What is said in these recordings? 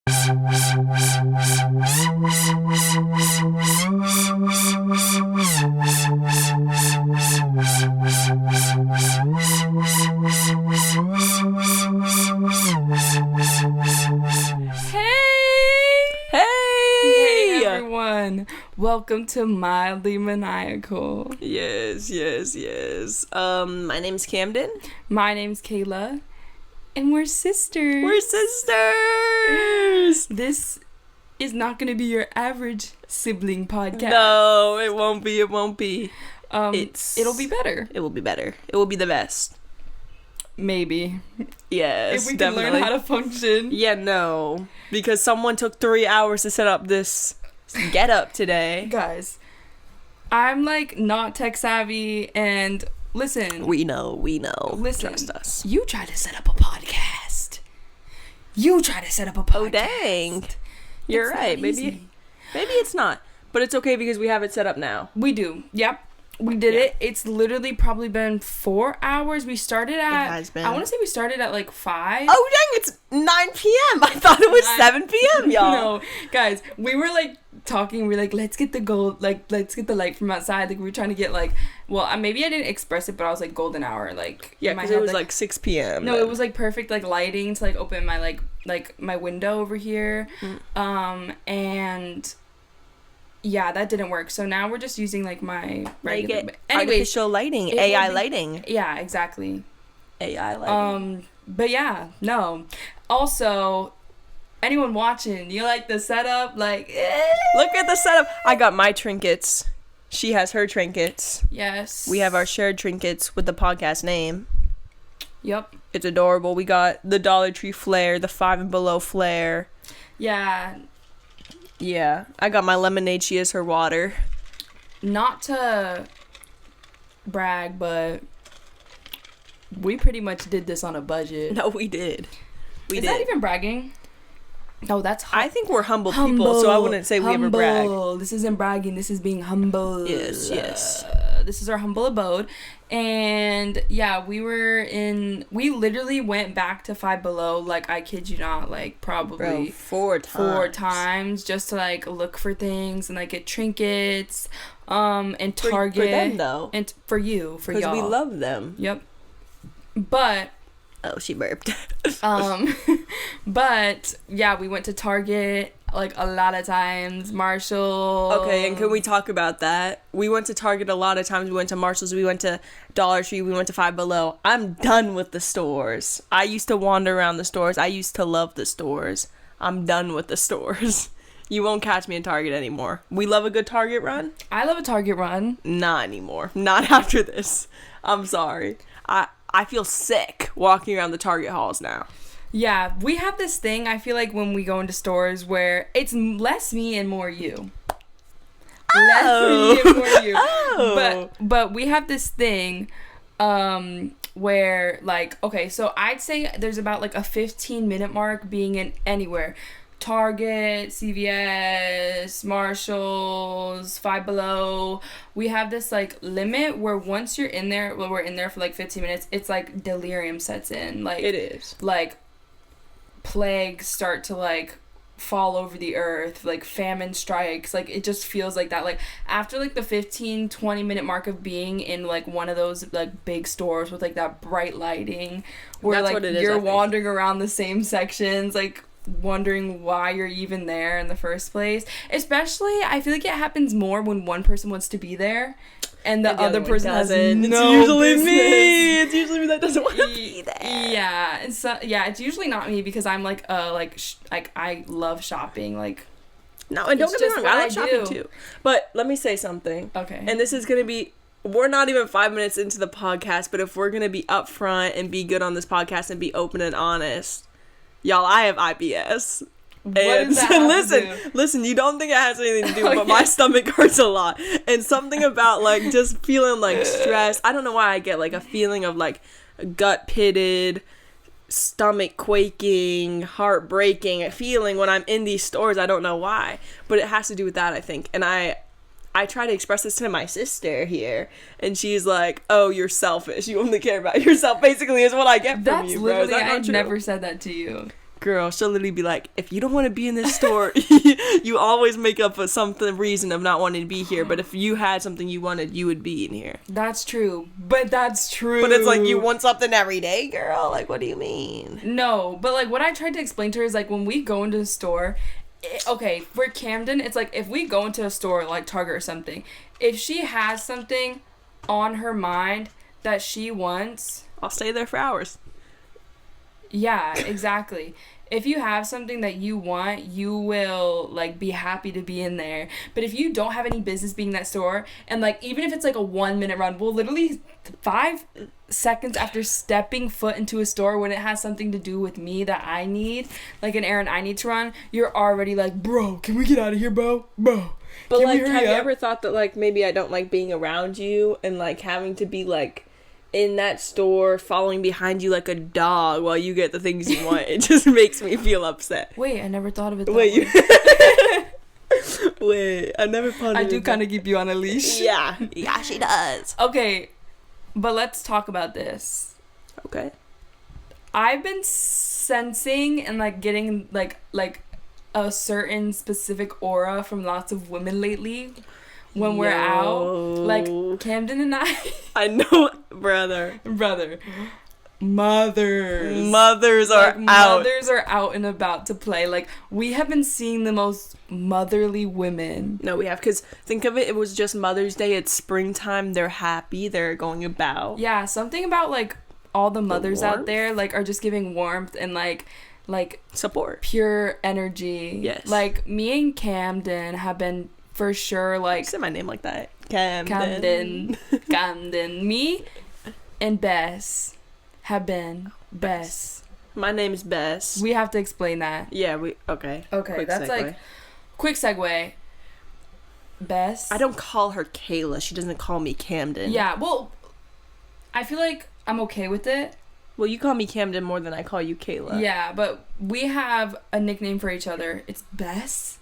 Hey everyone, welcome to Mildly Maniacal. Yes. My name's Camden. My name's Kayla, and we're sisters. This is not going to be your average sibling podcast. No, it won't be. It'll be better. It will be better. It will be the best. Maybe. Yes, if we can definitely. learn how to function. Yeah, no. Because someone took 3 hours to set up this get up today. Guys, I'm like not tech savvy, and listen. We know. Listen. Trust us. You try to set up a podcast. Oh, dang. You're right. Maybe it's not. But it's okay because we have it set up now. We do. Yep. We did it. It's literally probably been 4 hours. We started at... It has been. I want to say we started at like 5. Oh, dang. It's 9 p.m. I thought it was 7 p.m., y'all. No. Guys, we were like talking. We were like, let's get the let's get the light from outside. Like we were trying to get like... Well, maybe I didn't express it, but I was like golden hour. Like yeah, because it was like 6 p.m. No, it was like perfect like lighting to like open my like my window over here. And... yeah, that didn't work. So now we're just using like my regular artificial lighting, AI lighting. Yeah, exactly. AI lighting. But yeah, no. Also, anyone watching, you like the setup? Like, look at the setup. I got my trinkets. She has her trinkets. Yes. We have our shared trinkets with the podcast name. Yep. It's adorable. We got the Dollar Tree flare, the 5 and Below flare. Yeah. Yeah, I got my lemonade. She has her water. Not to brag, but we pretty much did this on a budget. No, we did. Is that even bragging? No, that's... I think we're humble people, so I wouldn't say we ever brag. This isn't bragging. This is being humble. Yes. This is our humble abode. And yeah, we literally went back to 5 Below, like, I kid you not, like, probably 4 times just to, like, look for things and, like, get trinkets, and Target. For them, though. And for y'all. Because we love them. Yep. But... oh, she burped. But, yeah, we went to Target, like, a lot of times. Marshall. Okay, and can we talk about that? We went to Target a lot of times. We went to Marshall's. We went to Dollar Tree. We went to 5 Below. I'm done with the stores. I used to wander around the stores. I used to love the stores. I'm done with the stores. You won't catch me in Target anymore. We love a good Target run. I love a Target run. Not anymore. Not after this. I'm sorry. I feel sick walking around the Target halls now. Yeah, we have this thing, I feel like, when we go into stores where it's less me and more you. Less me and more you. Oh. But we have this thing where, like, okay, so I'd say there's about, like, a 15-minute mark being in anywhere. Target, CVS, Marshalls, 5 Below. We have this like limit where once you're in there, well, we're in there for like 15 minutes, it's like delirium sets in. Like it is. Like plagues start to like fall over the earth, like famine strikes, like it just feels like that. Like after like the 15-20 minute mark of being in like one of those like big stores with like that bright lighting where that's like you're wandering around the same sections, like wondering why you're even there in the first place. Especially, I feel like it happens more when one person wants to be there and the other person doesn't. It's usually me. It's usually me that doesn't want to be there. Yeah, and so yeah, it's usually not me because I'm like I love shopping. Like, no, and don't get me wrong, I love shopping too. But let me say something. Okay. And this is gonna be. We're not even 5 minutes into the podcast, but if we're gonna be upfront and be good on this podcast and be open and honest. Y'all, I have IBS. What does that have to do? Listen, you don't think it has anything to do, but my stomach hurts a lot. And something about, like, just feeling, like, stressed. I don't know why I get, like, a feeling of, like, gut pitted, stomach quaking, heart breaking feeling when I'm in these stores. I don't know why. But it has to do with that, I think. And I try to express this to my sister here, and she's like, oh, you're selfish. You only care about yourself, basically, is what I get from you, bro. That's literally, I never said that to you. girl, she'll literally be like, if you don't want to be in this store, you always make up for something reason of not wanting to be here. But if you had something you wanted, you would be in here. That's true. But that's true. But it's like, you want something every day, girl? Like, what do you mean? No, but like what I tried to explain to her is like when we go into the store, okay, for Camden, it's like if we go into a store like Target or something, if she has something on her mind that she wants, I'll stay there for hours. Yeah, exactly. If you have something that you want, you will like be happy to be in there. But if you don't have any business being in that store, and like even if it's like a 1 minute run, well, literally 5 seconds after stepping foot into a store, when it has something to do with me that I need, like an errand I need to run, you're already like, bro, can we get out of here, bro? But like, have you ever thought that like maybe I don't like being around you and like having to be like in that store following behind you like a dog while you get the things you want? It just makes me feel upset. Wait, I never thought of it that way. Wait, I never thought of it. I do kind of keep you on a leash. Yeah, she does. Okay, but let's talk about this. Okay. I've been sensing and like getting like a certain specific aura from lots of women lately. When we're out, like Camden and I know, brother. Mothers are out. Mothers are out and about to play. Like, we have been seeing the most motherly women. No, we have, because think of it, it was just Mother's Day. It's springtime. They're happy. They're going about. Yeah, something about like all the mothers out there like are just giving warmth and like support, pure energy. Yes. Like me and Camden have been for sure like say my name like that. Camden. Me and Bess have been Bess. My name is Bess. We have to explain that. Yeah, okay. Quick that's segue. Like quick segue. Bess. I don't call her Kayla. She doesn't call me Camden. Yeah, well, I feel like I'm okay with it. Well, you call me Camden more than I call you Kayla. Yeah, but we have a nickname for each other. It's Bess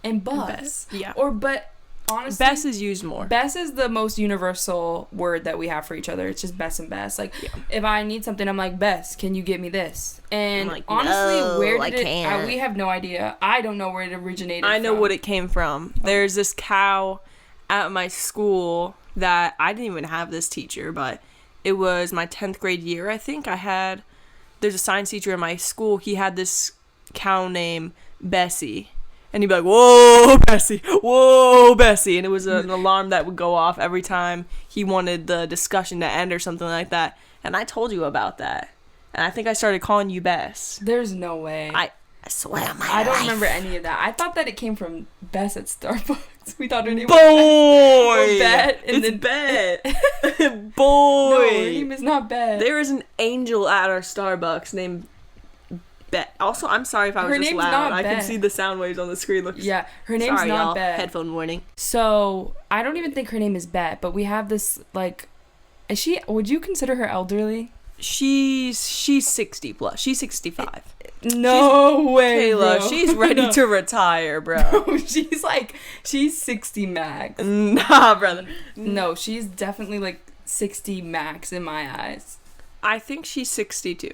and Buzz. Yeah. But honestly, Bess is used more. Bess is the most universal word that we have for each other. It's just Bess and Bess. Like, if I need something, I'm like, Bess, can you get me this? And like, honestly, no, where did it... we have no idea. I don't know where it originated I know what it came from. There's this cow at my school that I didn't even have this teacher, but it was my 10th grade year, I think. There's a science teacher in my school. He had this cow named Bessie. And he'd be like, whoa, Bessie. And it was an alarm that would go off every time he wanted the discussion to end or something like that. And I told you about that. And I think I started calling you Bess. There's no way. I swear on my life. I don't remember any of that. I thought that it came from Bess at Starbucks. We thought her name was Bet. It's Bet. Boy. No, her name is not Bet. There is an angel at our Starbucks named Bet. Also, I'm sorry if I was just loud. I can see the sound waves on the screen. Yeah, her name's not Bet. Headphone warning. So, I don't even think her name is Bet, but we have this, like... would you consider her elderly? She's 60 plus. She's 65. No way, Kayla, bro. she's ready to retire, bro. Bro, she's 60 max. Nah, brother. No, she's definitely like 60 max in my eyes. I think she's 62.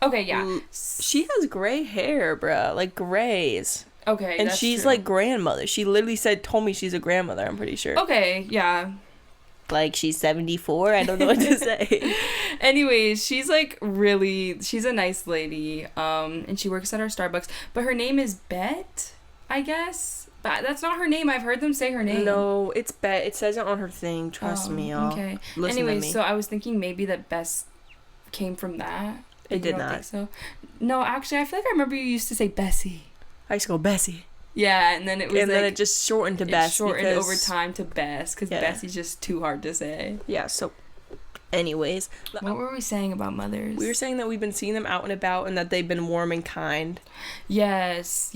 Okay, yeah. She has gray hair, bro. Like grays. Okay, and she's true. Like grandmother. She literally told me she's a grandmother, I'm pretty sure. Okay, yeah. Like she's 74. I don't know what to say. Anyways, she's a nice lady. And she works at our Starbucks. But her name is Bet, I guess. But that's not her name. I've heard them say her name. No, it's Bet. It says it on her thing. Trust me, y'all. Okay. Listen to me. So I was thinking maybe that Bess came from that. It did not. Think so? No, actually, I feel like I remember you used to say Bessie. I used to go Bessie. Yeah, and then it was then it just shortened to Bess. Shortened over time to Bess because Bessie's just too hard to say. Yeah. So, anyways, what were we saying about mothers? We were saying that we've been seeing them out and about and that they've been warm and kind. Yes.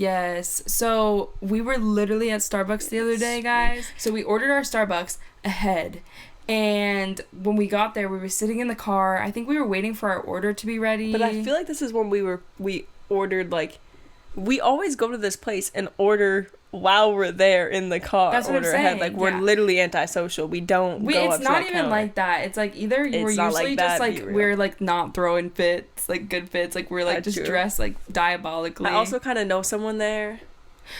So we were literally at Starbucks the other day, guys. So we ordered our Starbucks ahead. And when we got there, we were sitting in the car. I think we were waiting for our order to be ready. But I feel like this is when we ordered, like, we always go to this place and order while we're there in the car. That's what I'm saying. Ahead. Like, we're literally antisocial. We don't go up to that counter. It's not even like that. It's like either we're usually just like we're like not throwing fits, like good fits, like we're like just dressed like diabolically. I also kind of know someone there.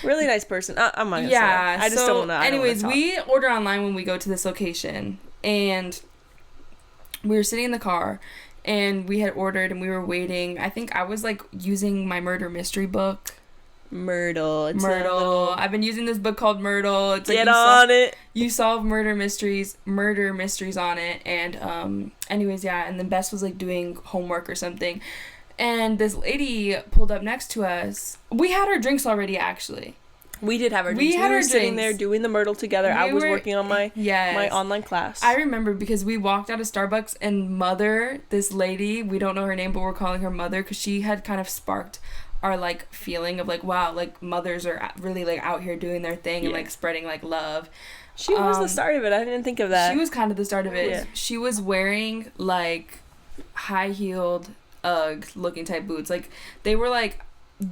Really nice person. I'm not gonna say. I just don't know. Anyways, we order online when we go to this location, and we were sitting in the car, and we had ordered, and we were waiting. I think I was like using my murder mystery book. Myrtle. I've been using this book called Myrtle. It's like Get on it. You solve murder mysteries on it, and anyways, yeah, and then Bess was like doing homework or something, and this lady pulled up next to us. We had our drinks already, actually. We did have our drinks. We were sitting there doing the Myrtle together. I was working on my online class. I remember because we walked out of Starbucks, and Mother, this lady, we don't know her name, but we're calling her Mother because she had kind of sparked our like feeling of like, wow, like mothers are really like out here doing their thing and like spreading like love. She was the start of it. I didn't think of that. She was kind of the start of it. Yeah. She was wearing like high-heeled Ugg looking type boots. Like they were like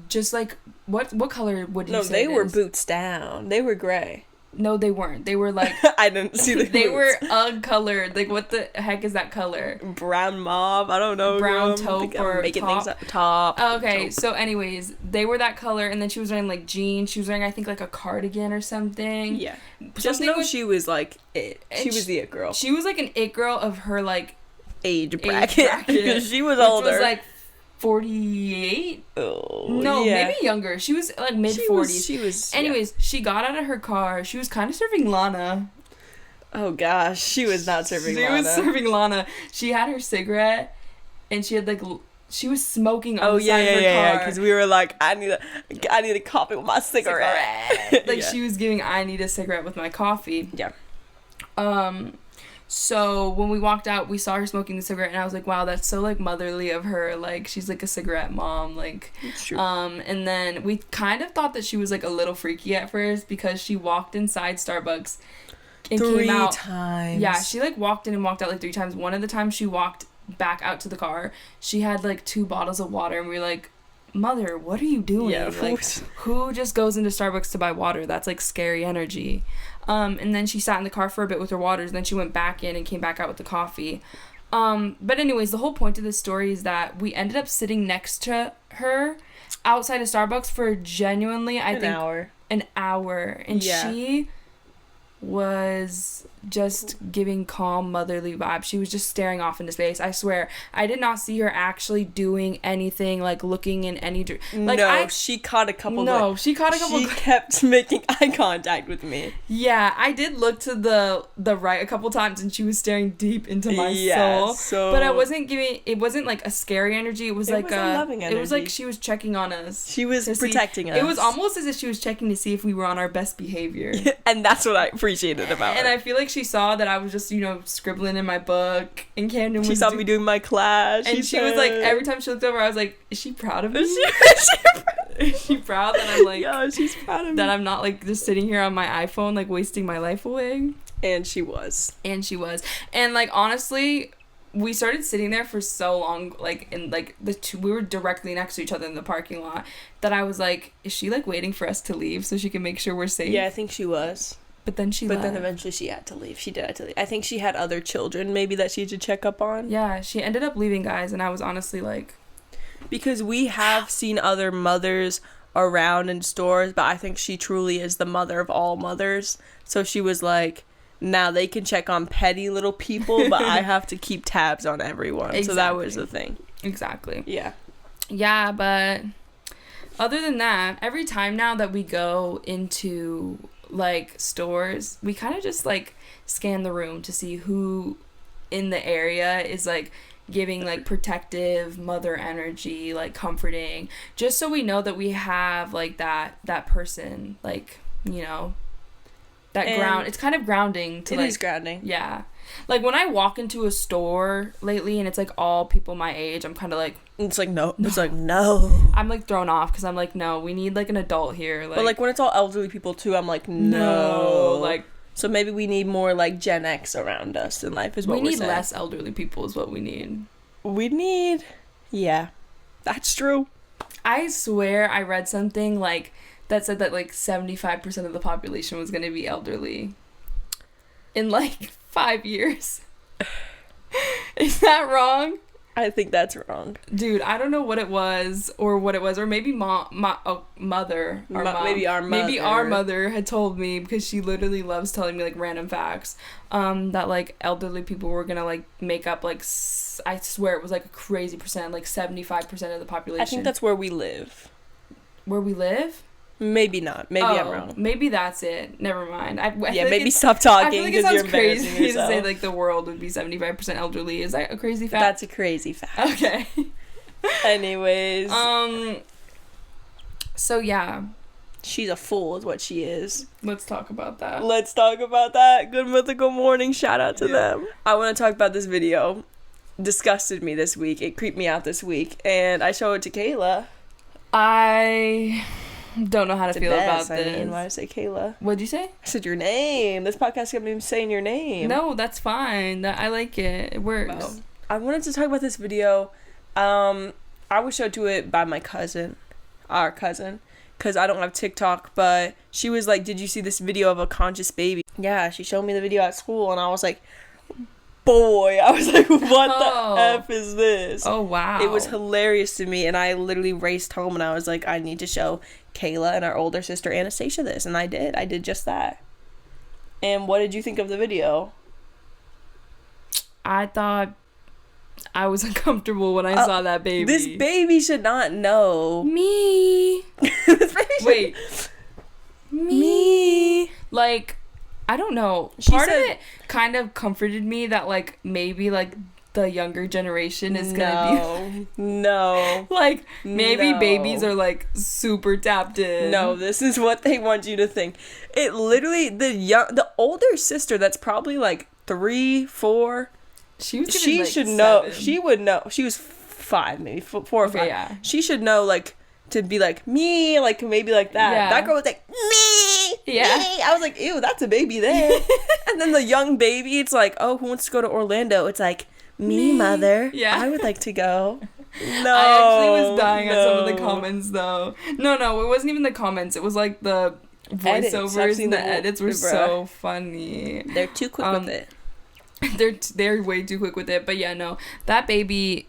just like what color would you say? No, they were boots down. They were gray. No, they weren't. They were like I didn't see the They boots. were Ugg colored. Like what the heck is that color? Brown mauve. I don't know. Brown taupe or making top. Things up. Top. Okay, taupe. so anyways, they were that color, and then she was wearing like jeans. She was wearing I think like a cardigan or something. Yeah. Just know she was like it. She was the it girl. She was like an it girl of her like age bracket. Because she was older. Which was like 48. Oh, no, maybe younger. She was like mid 40s. She was. Anyways, she got out of her car. She was kind of serving Lana. Oh gosh, she was not serving Lana. She was serving Lana. She had her cigarette, and she had like she was smoking on the side of her car. Yeah, because we were like, I need a coffee with my cigarette. Like she was giving, I need a cigarette with my coffee. Yeah. So when we walked out, we saw her smoking the cigarette, and I was like, wow, that's so like motherly of her. Like she's like a cigarette mom. Like, it's true. And then we kind of thought that she was like a little freaky at first because she walked inside Starbucks and came out 3 times. Yeah, she like walked in and walked out like 3 times. One of the times she walked back out to the car, she had like 2 bottles of water, and we were like, Mother, what are you doing? Yeah, like, who just goes into Starbucks to buy water? That's like scary energy. And then she sat in the car for a bit with her waters, and then she went back in and came back out with the coffee. But anyways, the whole point of this story is that we ended up sitting next to her outside of Starbucks for genuinely, I think, an hour. And she was just giving calm motherly vibes. She was just staring off into space. I swear, I did not see her actually doing anything, like looking in any like she caught a couple. She kept making eye contact with me. Yeah, I did look to the right a couple times, and she was staring deep into my soul. But it wasn't like a scary energy. It was like a loving energy. It was like she was checking on us. She was protecting us. It was almost as if she was checking to see if we were on our best behavior. And that's what I appreciated about her. And I feel like she saw that I was just, scribbling in my book, and Camden was... She saw me doing my class. And she was like, every time she looked over, I was like, is she proud of me? Is she proud that I'm like... Yeah, she's proud of me. That I'm not like just sitting here on my iPhone, like wasting my life away. And she was. And like, honestly, we started sitting there for so long, like, and like we were directly next to each other in the parking lot, that I was like, is she like waiting for us to leave so she can make sure we're safe? Yeah, I think she was. But then she left. Then eventually she had to leave. She did have to leave. I think she had other children maybe that she had to check up on. Yeah, she ended up leaving, guys, and I was honestly like... Because we have seen other mothers around in stores, but I think she truly is the mother of all mothers. So she was like, now they can check on petty little people, but I have to keep tabs on everyone. Exactly. So that was the thing. Exactly. Yeah. Yeah, but other than that, every time now that we go into... like stores, we kind of just like scan the room to see who in the area is like giving like protective mother energy, like comforting, just so we know that we have like that person, like, that ground. It's kind of grounding to it is grounding. Yeah, like when I walk into a store lately and it's like all people my age, I'm kind of like, it's like no. It's like no. I'm like thrown off because I'm like, no, we need like an adult here. Like, but like when it's all elderly people too, I'm like no. Like, so maybe we need more like Gen X around us in life is what we need. Less elderly people is what we need. Yeah, that's true. I swear I read something like that said that like 75% of the population was going to be elderly in like 5 years. Is that wrong? I think that's wrong. Dude, I don't know what it was, or maybe mother, or mom. Maybe our mother had told me, because she literally loves telling me like random facts, that like elderly people were gonna like make up like I swear it was like a crazy percent, like 75% of the population. I think that's where we live. Where we live? Maybe not. Maybe I'm wrong. Maybe that's it. Never mind. Maybe stop talking because you're embarrassing crazy yourself. to say like the world would be 75% elderly. Is that a crazy fact? That's a crazy fact. Okay. Anyways. So yeah. She's a fool is what she is. Let's talk about that. Good mythical morning. Shout out to them. I want to talk about this video. Disgusted me this week. It creeped me out this week. And I showed it to Kayla. I don't know how to feel about this. I mean, why did I say Kayla? What'd you say? I said your name. This podcast kept me saying your name. No, that's fine. I like it. It works. Well, I wanted to talk about this video. I was showed to it by my cousin. Our cousin. Because I don't have TikTok. But she was like, did you see this video of a conscious baby? Yeah, she showed me the video at school. And I was like, boy. I was like, what the F is this? Oh, wow. It was hilarious to me. And I literally raced home and I was like, I need to show Kayla and our older sister Anastasia this, and I did just that. And what did you think of the video? I thought I was uncomfortable when I saw that baby. This baby should not know. Me. Wait. Me. Like, I don't know. Part of it kind of comforted me that like maybe like the younger generation is gonna be like maybe babies are like super tapped in. No, this is what they want you to think. It literally the older sister that's probably like 3, 4. She should know. She would know. She was 5, maybe 4 or 5. Yeah. She should know like to be like me, like maybe like that. Yeah. That girl was like me. Yeah. Me. I was like, ew, that's a baby there. And then the young baby, it's like, oh, who wants to go to Orlando? It's like, me, mother. Yeah. I would like to go. No. I actually was dying at some of the comments though. No, it wasn't even the comments. It was like the voiceovers and the edits were so funny. They're too quick with it. They're way too quick with it. But yeah, no. That baby,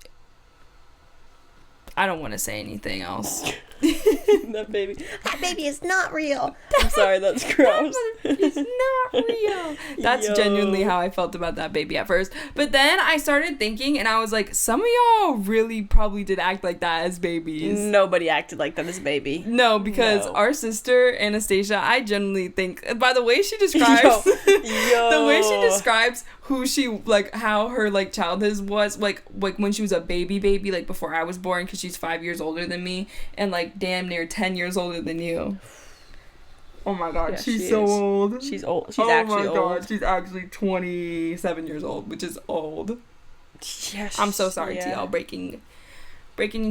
I don't want to say anything else. That baby is not real. I'm sorry, that's gross. It's not real. That's genuinely how I felt about that baby at first. But then I started thinking, and I was like, some of y'all really probably did act like that as babies. Nobody acted like that as a baby. No, because our sister Anastasia, I genuinely think, by the way she describes, the way she describes who she like, how her like childhood was like when she was a baby, like before I was born, because she's 5 years older than me, and like damn near 10 years older than you. Oh my god, she's so old. She's old. She's actually old. Oh my god, she's actually 27 years old, which is old. Yes. I'm so sorry to y'all, breaking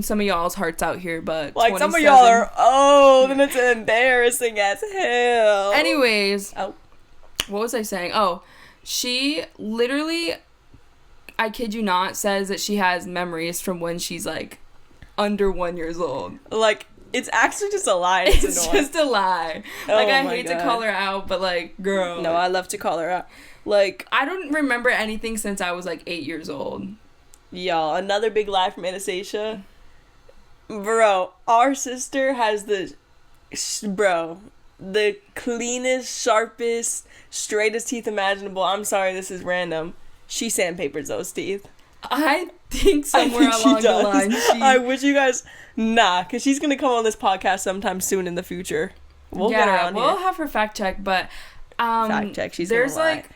some of y'all's hearts out here, but like 27. Some of y'all are old and it's embarrassing as hell. Anyways, what was I saying? Oh, she literally, I kid you not, says that she has memories from when she's like under 1 year old. Like, it's actually just a lie. It's just a lie. Like, I hate to call her out, but like, girl. No, I love to call her out. Like, I don't remember anything since I was like 8 years old. Y'all, another big lie from Anastasia. Bro, our sister has the cleanest, sharpest, straightest teeth imaginable. I'm sorry, this is random. She sandpapers those teeth. I think somewhere along the line. I wish you guys, because she's going to come on this podcast sometime soon in the future. We'll get her on here. We'll have her fact check, but fact check, she's going to lie. Like,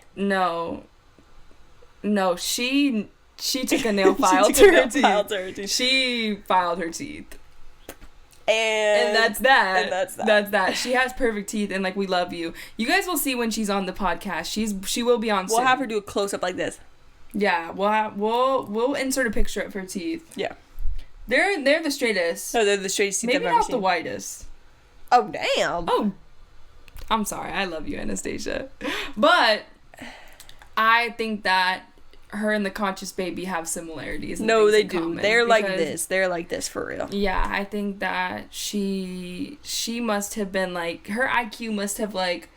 no, she took a nail file to her teeth. She filed her teeth. And that's that. She has perfect teeth, and like, we love you. You guys will see when she's on the podcast. She will be on soon. We'll have her do a close up like this. Yeah, we'll insert a picture of her teeth. Yeah. They're the straightest. No, they're the straightest teeth I've ever seen. Maybe not the whitest. Oh, damn. Oh, I'm sorry. I love you, Anastasia. But I think that her and the conscious baby have similarities. No, they do. They're like this. They're like this for real. Yeah, I think that she must have been like, her IQ must have like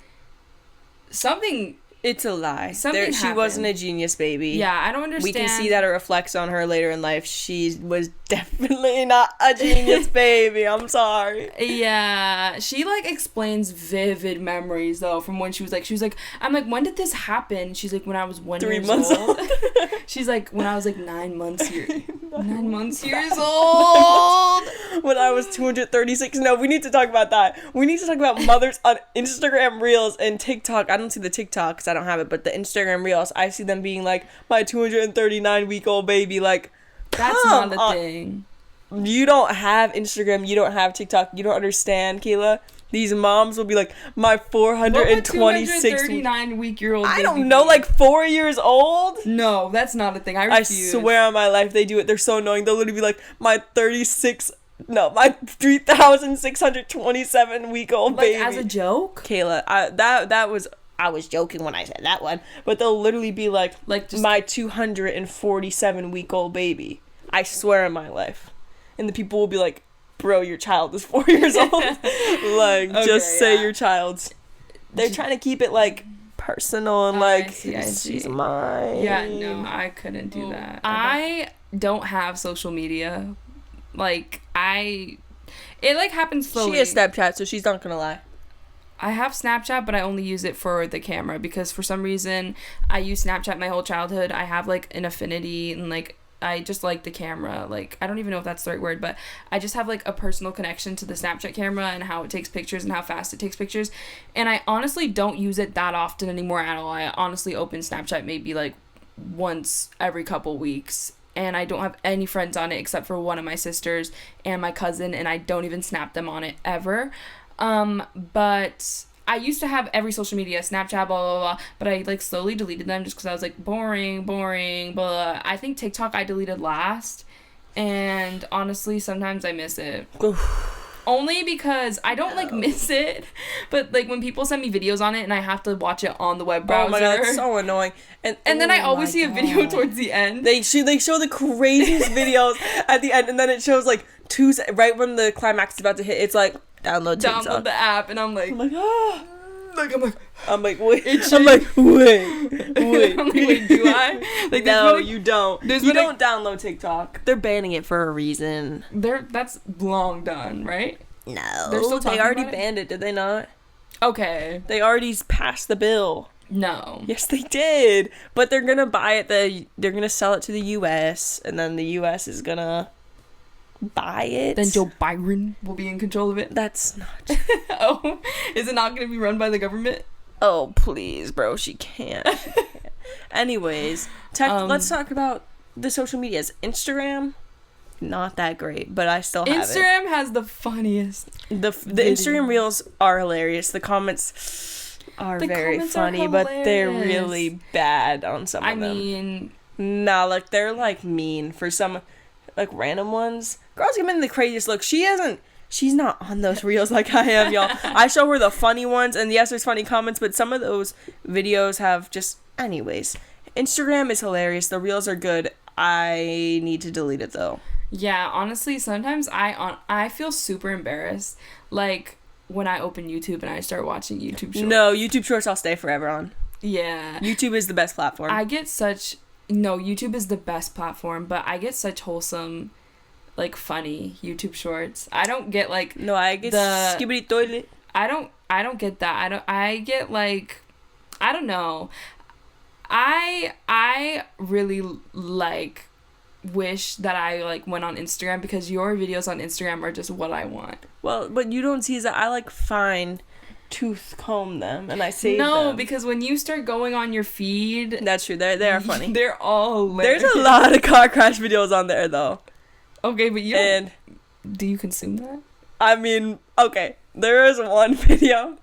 something. It's a lie. Something she wasn't a genius baby. Yeah, I don't understand. We can see that it reflects on her later in life. She was definitely not a genius baby. I'm sorry. Yeah, she like explains vivid memories though from when she was like, I'm like, when did this happen? She's like, when I was 3 months old. She's like, when I was like 9 months years old. When I was 236. No, we need to talk about that. We need to talk about mothers on Instagram Reels and TikTok. I don't see the TikTok because I don't have it, but the Instagram Reels, I see them being like, my 239-week-old baby. Like, that's not a thing. You don't have Instagram. You don't have TikTok. You don't understand, Kayla. These moms will be like, my 426 239-week-old I don't know, like 4 years old? No, that's not a thing. I refuse. I swear on my life they do it. They're so annoying. They'll literally be like, my 3,627-week-old baby. Like, as a joke? Kayla, I was joking when I said that one. But they'll literally be like just my 247-week-old baby. I swear on my life. And the people will be like, bro, your child is 4 years old. Like, okay, just say your child's. They're trying to keep it like personal and like, I see. She's mine. Yeah, no, I couldn't do that. I don't have social media. Like, it like happens slowly. She has Snapchat, so she's not gonna lie. I have Snapchat, but I only use it for the camera because for some reason I use Snapchat my whole childhood. I have like an affinity and like I just like the camera. Like, I don't even know if that's the right word, but I just have like a personal connection to the Snapchat camera and how it takes pictures and how fast it takes pictures. And I honestly don't use it that often anymore at all. I honestly open Snapchat maybe like once every couple weeks. And I don't have any friends on it except for one of my sisters and my cousin, and I don't even snap them on it ever. But I used to have every social media, Snapchat, blah, blah, blah, but I, like, slowly deleted them just because I was, like, boring, blah. I think TikTok I deleted last, and honestly, sometimes I miss it. Only because I don't, like, miss it, but, like, when people send me videos on it and I have to watch it on the web browser. Oh, my God, it's so annoying. And then I always see a video towards the end. They show the craziest videos at the end, and then it shows, like, right when the climax is about to hit, it's, like, download the app, and I'm like, ah. wait. I'm like, wait. Do I? Like, no, you don't. You don't download TikTok. They're banning it for a reason. That's long done, right? No. They already banned it, did they not? Okay. They already passed the bill. No. Yes, they did. But they're gonna buy it. They're gonna sell it to the U.S. and then the U.S. is gonna buy it. Then Joe Biden will be in control of it. That's not. Oh, is it not going to be run by the government? Oh, please, bro. She can't. Anyways, let's talk about the social medias. Instagram, not that great, but I still have Instagram has the funniest. The Instagram Reels are hilarious. The comments are very funny, but they're really bad on some of them. I mean, no, like they're like mean for some. Like random ones. Girls give me the craziest look. She's not on those reels like I am, y'all. I show her the funny ones, and yes, there's funny comments, but some of those videos have just, anyways. Instagram is hilarious. The reels are good. I need to delete it though. Yeah, honestly, sometimes I feel super embarrassed. Like when I open YouTube and I start watching YouTube shorts. No, YouTube shorts I'll stay forever on. Yeah. YouTube is the best platform. No, YouTube is the best platform, but I get such wholesome, like, funny YouTube shorts. I don't get, like... No, I get the skibbity toilet. I don't get that. I get, like... I don't know. I really, like, wish that I, like, went on Instagram because your videos on Instagram are just what I want. Well, but you don't see that I, like, find... tooth comb them and I save them. No, because when you start going on your feed, that's true. They are funny. They're all hilarious. There's a lot of car crash videos on there though. Okay, but do you consume that? I mean, okay. There is one video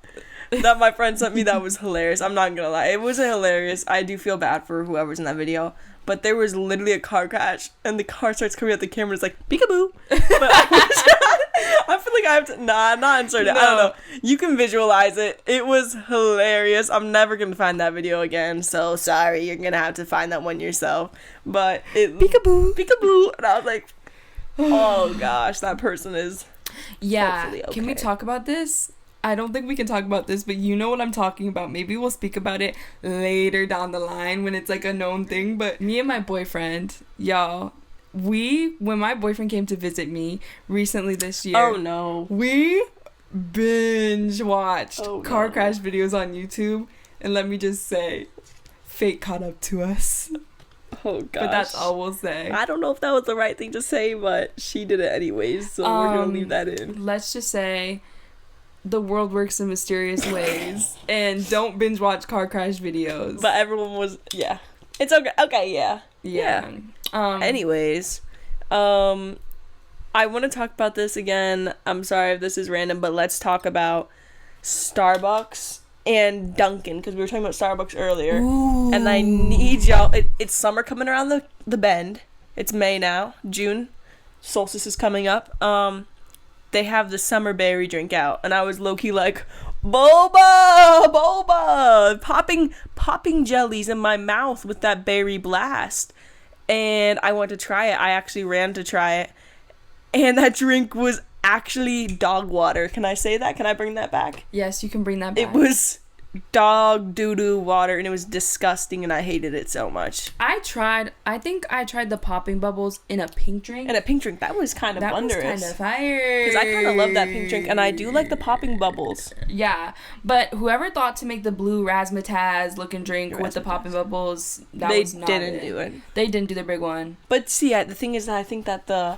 that my friend sent me that was hilarious. I'm not gonna lie, it wasn't hilarious. I do feel bad for whoever's in that video. But there was literally a car crash, and the car starts coming at the camera. It's like, peekaboo. But I feel like I have to. Nah, not insert it. I don't know. You can visualize it. It was hilarious. I'm never gonna find that video again. So sorry, you're gonna have to find that one yourself. But it peekaboo, and I was like, oh gosh, that person is. Yeah. Okay. Can we talk about this? I don't think we can talk about this, but you know what I'm talking about. Maybe we'll speak about it later down the line when it's like a known thing. But me and my boyfriend, y'all, when my boyfriend came to visit me recently this year. Oh no. We binge watched car crash videos on YouTube. And let me just say, fate caught up to us. Oh gosh. But that's all we'll say. I don't know if that was the right thing to say, but she did it anyways, so we're gonna leave that in. Let's just say the world works in mysterious ways, and don't binge watch car crash videos. But everyone was, yeah. It's okay. Okay, yeah. Yeah. Anyways, I want to talk about this again. I'm sorry if this is random, but let's talk about Starbucks and Dunkin', because we were talking about Starbucks earlier. Ooh. And I need y'all. It's summer coming around the bend. It's May now. June. Solstice is coming up. They have the summer berry drink out, and I was low-key like, boba, popping jellies in my mouth with that berry blast. And I went to try it. I actually ran to try it, and that drink was actually dog water. Can I say that? Can I bring that back? Yes, you can bring that back. It was dog doo-doo water, and it was disgusting, and I hated it so much. I think I tried the popping bubbles in a pink drink. That was kind of wondrous. That was kind of fire. Because I kind of love that pink drink, and I do like the popping bubbles. Yeah, but whoever thought to make the blue razzmatazz looking drink with the popping bubbles, they didn't do it. They didn't do the big one. But see, the thing is that I think that the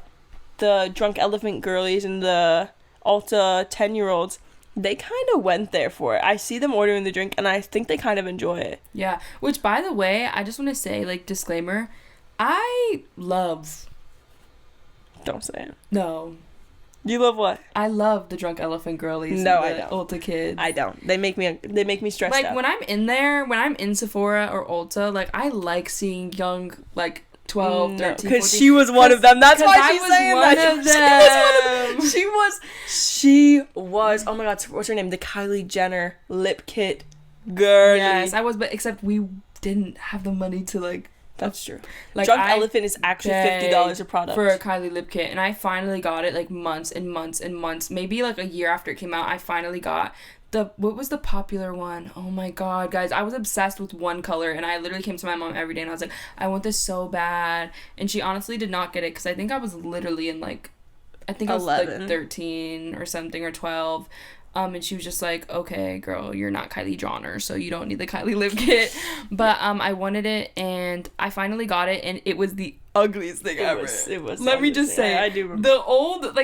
drunk elephant girlies and the Ulta 10-year-olds, they kind of went there for it. I see them ordering the drink, and I think they kind of enjoy it. Yeah, which, by the way, I just want to say, like, disclaimer, I love... Don't say it. No. You love what? I love the drunk elephant girlies. No, and I don't. Ulta kids. I don't. They make me stressed out. Like, when I'm in there, when I'm in Sephora or Ulta, like, I like seeing young, like, 12, 13, 14. Because she was one of them. That's why she's saying that. She was, oh my god, what's her name? The Kylie Jenner lip kit girl. Yes, I was, but except we didn't have the money to, like... That's true. Like, Drunk Elephant is actually $50 a product. For a Kylie lip kit. And I finally got it, like, months and months and months. Maybe, like, a year after it came out, I finally got... What was the popular one? Oh my god, guys, I was obsessed with one color, and I literally came to my mom every day and I was like, I want this so bad. And she honestly did not get it, because I think I was literally in, like, I think 11. I was like 13 or something, or 12. And she was just like, okay, girl, you're not Kylie Jenner, so you don't need the Kylie lip kit. But I wanted it, and I finally got it, and it was the ugliest thing ever. It was. Let me just say, I do remember.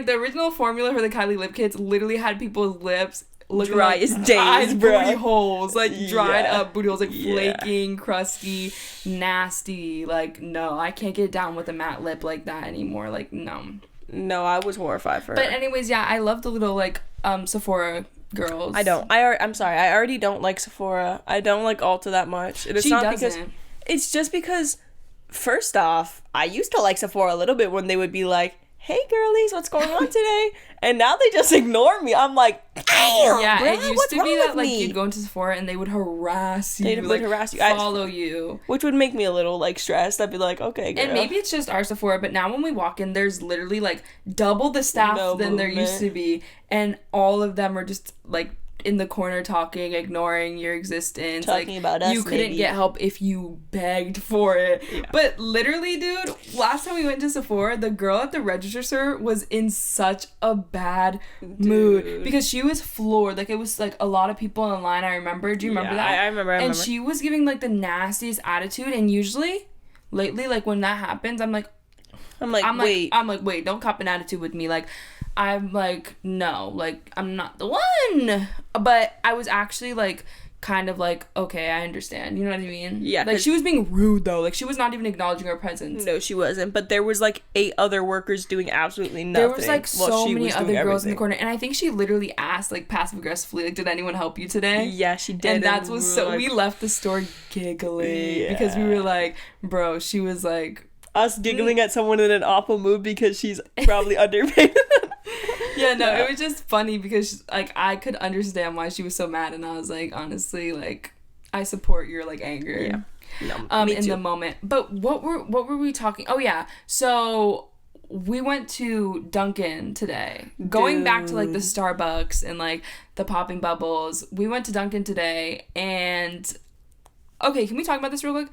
The original formula for the Kylie lip kits literally had people's lips looking dry like as days, bro. Booty holes, like dried up booty holes, like flaking, crusty, nasty. Like, no, I can't get down with a matte lip like that anymore. Like, no. No, I was horrified for her. But anyways, yeah, I love the little, like, Sephora girls. I don't. I'm sorry. I already don't like Sephora. I don't like Ulta that much. She doesn't. It's just because, first off, I used to like Sephora a little bit when they would be like, hey girlies, what's going on today? And now they just ignore me. I'm like, damn, yeah, bro, it used to be that, like, you'd go into Sephora and they would harass you. Follow you. Which would make me a little, like, stressed. I'd be like, okay, girl. And maybe it's just our Sephora, but now when we walk in, there's literally, like, double the staff than there used to be. And all of them are just, like, in the corner talking, ignoring your existence. Talking about us, you couldn't get help if you begged for it. Yeah. But literally, dude, last time we went to Sephora, the girl at the register was in such a bad mood because she was floored. Like, it was like a lot of people in line. I remember. Do you remember that? I remember. And she was giving, like, the nastiest attitude. And usually, lately, like, when that happens, I'm like, wait, don't cop an attitude with me. Like, I'm like, no, like, I'm not the one. But I was actually, like, kind of like, okay, I understand. You know what I mean? Yeah. Like, she was being rude, though. Like, she was not even acknowledging her presence. No, she wasn't. But there was, like, 8 other workers doing absolutely nothing. There was, like, so many other girls in the corner. And I think she literally asked, like, passive-aggressively, like, did anyone help you today? Yeah, she did. And that was so... We left the store giggling. Because we were like, bro, she was like... Us giggling at someone in an awful mood because she's probably underpaid. Yeah, no, it was just funny because like I could understand why she was so mad, and I was like, honestly, like I support your like anger. Yeah. No, me in too. the moment. But what were we talking? Oh yeah. So we went to Dunkin' today. Going back to like the Starbucks and like the popping bubbles. We went to Dunkin' today and okay, can we talk about this real quick?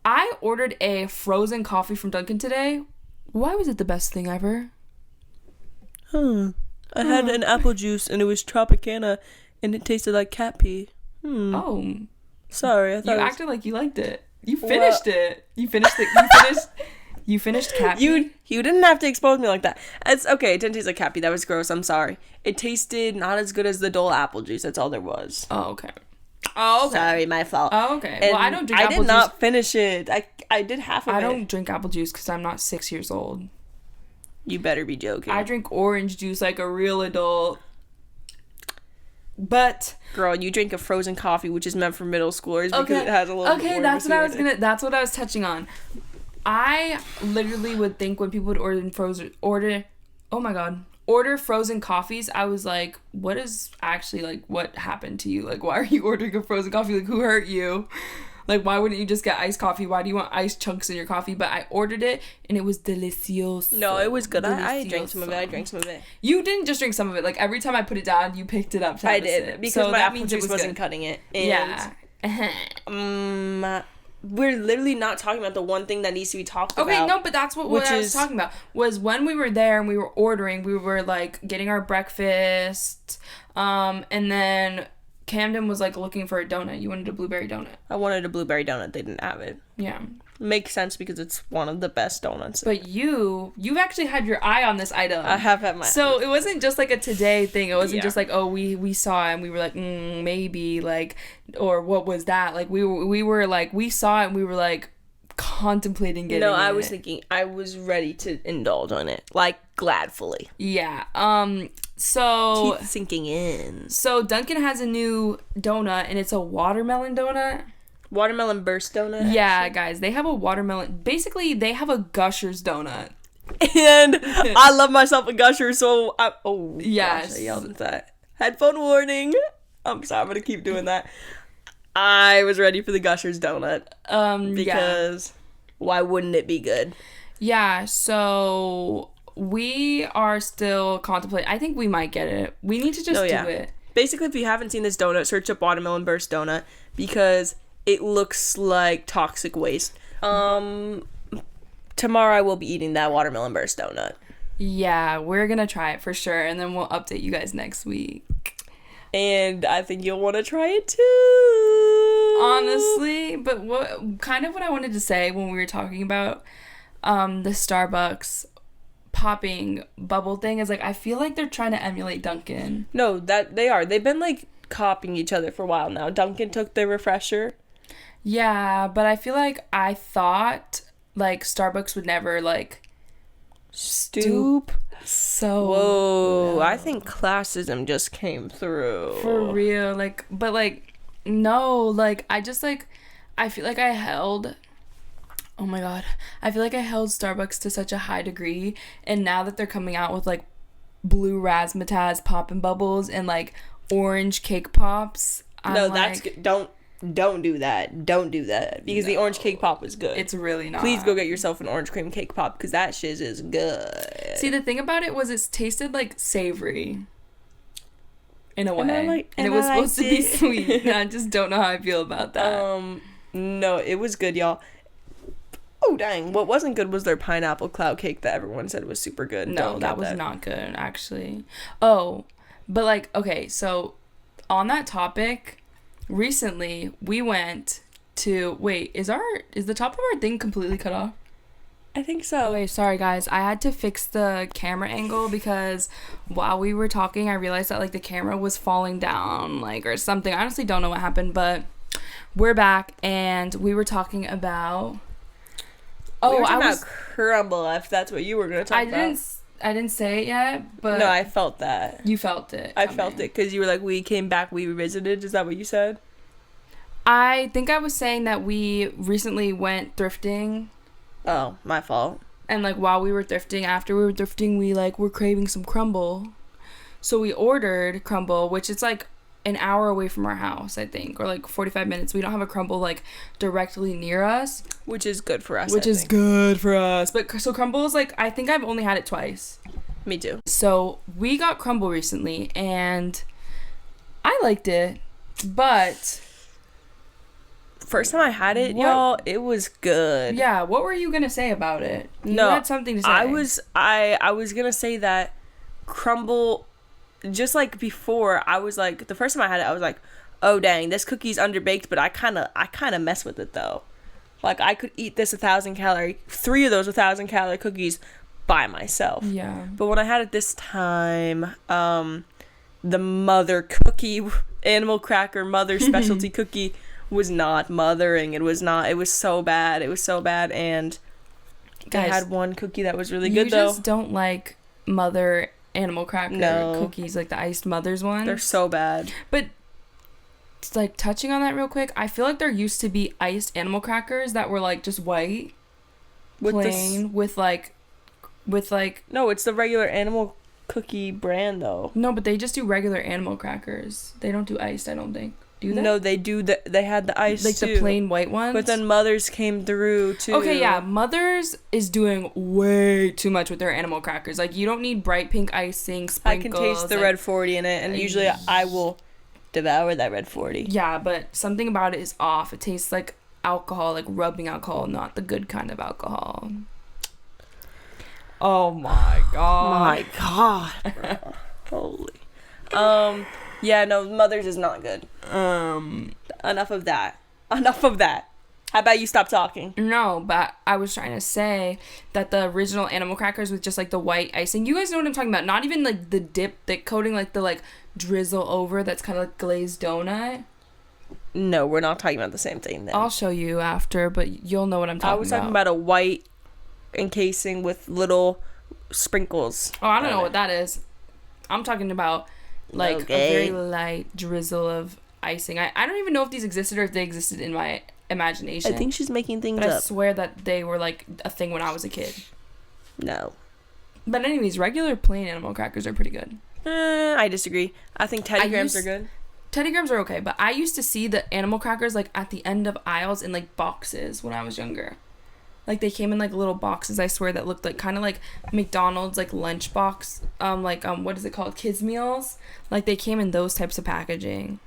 I ordered a frozen coffee from Dunkin' today. Why was it the best thing ever? I had an apple juice and it was Tropicana and it tasted like cat pee. Oh. Sorry, I thought you acted like you liked it. You finished it. You finished it. You finished cat pee? You didn't have to expose me like that. It's okay. It didn't taste like cat pee. That was gross. I'm sorry. It tasted not as good as the Dole apple juice. That's all there was. Oh, okay. Sorry, my fault. Oh, okay. And well, I don't drink apple juice. I did not finish it. I did half of it. I don't drink apple juice because I'm not 6 years old. You better be joking. I drink orange juice like a real adult. But girl, you drink a frozen coffee, which is meant for middle schoolers because it has a little. Okay, that's what I was touching on. I literally would think when people would order frozen coffees, I was like, what is actually like what happened to you? Like, why are you ordering a frozen coffee? Like, who hurt you? Like, why wouldn't you just get iced coffee? Why do you want iced chunks in your coffee? But I ordered it, and it was delicioso. No, it was good. I drank some of it. You didn't just drink some of it. Like, every time I put it down, you picked it up to have I did, sip. because so my that apple means juice it was wasn't good. cutting it. And Yeah. We're literally not talking about the one thing that needs to be talked about. Okay, no, but that's what I was talking about. Was when we were there and we were ordering, we were, like, getting our breakfast, and then Camden was like looking for a donut. You wanted a blueberry donut. I wanted a blueberry donut. They didn't have it. Yeah. Makes sense because it's one of the best donuts. But you've actually had your eye on this item. I have had my So it wasn't just like a today thing. It wasn't just like, oh, we saw it and we were like, maybe, like, or what was that? Like we were like, we saw it and we were like contemplating getting it. No, I was thinking, I was ready to indulge on it. Like, gladfully. Yeah. So keep sinking in. So Dunkin' has a new donut and it's a watermelon donut. Watermelon burst donut. Yeah, actually. Guys, they have a watermelon. Basically, they have a Gushers donut. And I love myself a Gusher, so yes. Gosh, I yelled at that. Headphone warning. I'm sorry, I'm gonna keep doing that. I was ready for the Gushers donut. Because why wouldn't it be good? Yeah, so we are still contemplating. I think we might get it. We need to just do it. Basically, if you haven't seen this donut, search up watermelon burst donut because it looks like toxic waste. Tomorrow I will be eating that watermelon burst donut. Yeah, we're gonna try it for sure, and then we'll update you guys next week. And I think you'll want to try it too. Honestly, but what I wanted to say when we were talking about the Starbucks popping bubble thing is like I feel like they're trying to emulate Dunkin'. No, that they are. They've been like copying each other for a while now. Dunkin' took their refresher. Yeah, but I feel like I thought like Starbucks would never like stoop. So whoa, no. I think classism just came through. For real, like, but like no, like I just like I feel like I held oh my god, I feel like I held Starbucks to such a high degree, and now that they're coming out with like blue razzmatazz poppin' bubbles and like orange cake pops, no, that's good. Don't do that. Don't do that. Because the orange cake pop was good. It's really not. Please go get yourself an orange cream cake pop because that shiz is good. See, the thing about it was it tasted like savory. In a way. And it was supposed to be sweet. And I just don't know how I feel about that. No, it was good, y'all. Oh, dang. What wasn't good was their pineapple cloud cake that everyone said was super good. No, that was not good, actually. Oh, but like, okay, so on that topic... Recently, we went to... Wait, is the top of our thing completely cut off? I think so. Okay, sorry guys. I had to fix the camera angle because while we were talking, I realized that like the camera was falling down, like, or something. I honestly don't know what happened, but we're back and we were talking about... crumble, if that's what you were going to talk about. I didn't say it yet, but... No, I felt that. You felt it. I felt it, because you were like, we came back, we revisited. Is that what you said? I think I was saying that we recently went thrifting. Oh, my fault. And, like, while we were thrifting, after we were thrifting, we, like, were craving some crumble. So we ordered crumble, which is like an hour away from our house, I think, or like 45 minutes. We don't have a crumble like directly near us, which is good for us. Which is good for us. But so crumble is like, I think I've only had it twice. Me too. So we got crumble recently, and I liked it, but first time I had it, y'all, it was good. Yeah, what were you gonna say about it? You had something to say. I was gonna say that crumble, just like before, I was like, the first time I had it, I was like, oh dang, this cookie's underbaked, but I kind of mess with it though. Like, I could eat this 3 of those 1,000-calorie cookies by myself. Yeah. But when I had it this time, the mother cookie, animal cracker mother specialty cookie was not mothering. It was so bad. And guys, I had one cookie that was really good though. You just don't like mother animal cracker cookies, like the iced Mother's ones. They're so bad. But like, touching on that real quick, I feel like there used to be iced animal crackers that were like just white, plain, with like no, it's the regular animal cookie brand though. No, but they just do regular animal crackers. They don't do iced, I don't think. Do they? No, they do. They had the ice like too. The plain white ones. But then Mother's came through too. Okay, yeah, Mother's is doing way too much with their animal crackers. Like, you don't need bright pink icing, sprinkles. I can taste the red 40 in it, and usually I will devour that red 40. Yeah, but something about it is off. It tastes like alcohol, like rubbing alcohol, not the good kind of alcohol. Oh my god. Holy. Yeah, no, Mother's is not good. Enough of that. How about you stop talking? No, but I was trying to say that the original animal crackers with just like the white icing, you guys know what I'm talking about. Not even like the dip, thick coating, like the like drizzle over that's kind of like glazed donut. No, we're not talking about the same thing then. I'll show you after, but you'll know what I'm talking about. I was talking about a white encasing with little sprinkles. Oh, I don't know what that is. I'm talking about like a very light drizzle of icing. I don't even know if these existed or if they existed in my imagination. I think she's making things but up. I swear that they were like a thing when I was a kid. No. But anyways, regular plain animal crackers are pretty good. I disagree. I think Teddy Grahams are good. Teddy Grahams are okay, but I used to see the animal crackers like at the end of aisles in like boxes when I was younger. Like, they came in like little boxes, I swear, that looked like kind of like McDonald's like lunch box, what is it called, kids meals. Like, they came in those types of packaging,